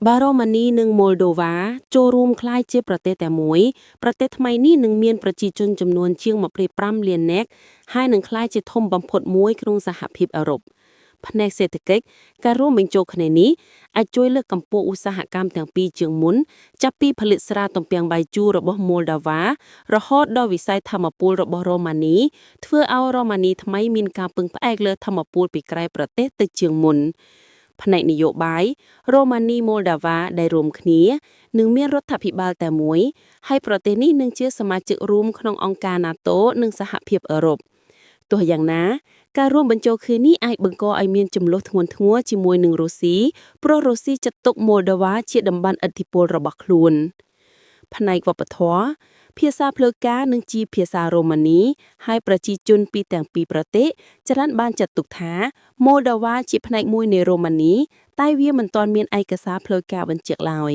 បារ៉ូម៉ានីនិងម៉ូលដូវ៉ាចូលរួមក្លាយជាប្រទេសតែមួយប្រទេសថ្មីនេះនឹងមានប្រជាជនចំនួនជាង25លាននាក់ហើយនឹងក្លាយជាធំបំផុតមួយក្នុងសហភាពអឺរ៉ុបផ្នែកសេដ្ឋកិច្ចការរួមបញ្ចូលគ្នានេះអាចជួយលើកកម្ពស់ឧស្សាហកម្មទាំងពីរជាងមុនចាប់ពីផលិតស្រាទំពាំងបាយជូររបស់ម៉ូលដូវ៉ារហូតដល់វិស័យថាមពលរបស់រ៉ូម៉ានីធ្វើឲ្យរ៉ូម៉ានីថ្មីមានការពឹងផ្អែកលើថាមពលពីក្រៅប្រទេសទៅជាងមុនផ្នែកនយោបាយរ៉ូម៉ានីម៉ូលដូវ៉ាដែលរួមគ្នានឹងមានរដ្ឋាភិបាលតែមួយហើយប្រទេសនេះនឹងជាសមាជិករួមក្នុងអង្គការ NATO និងសហភាពអឺរ៉ុបទោះយ៉ាងណាការរួមបញ្ចូលគ្នានេះអាចបង្កឲ្យមានចំនួនធ្ងន់ធ្ងរជាមួយនឹងរុស្ស៊ីព្រោះរុស្ស៊ីចាត់ទុកម៉ូលដូវ៉ាជាតំបន់ឥទ្ធិពលរបស់ខ្លួនផ្នែកវប្បធម៌ភាសាផ្លូវការនឹងជាភាសារ៉ូម៉ានីហើយប្រជាជនពីទាំងពីរប្រទេសច្រើនបានចាត់ទុកថាម៉ូលដូវ៉ាជាផ្នែកមួយនៃរ៉ូម៉ានីតែវាមិនទាន់មានឯកសារផ្លូវការបញ្ជាក់ឡើយ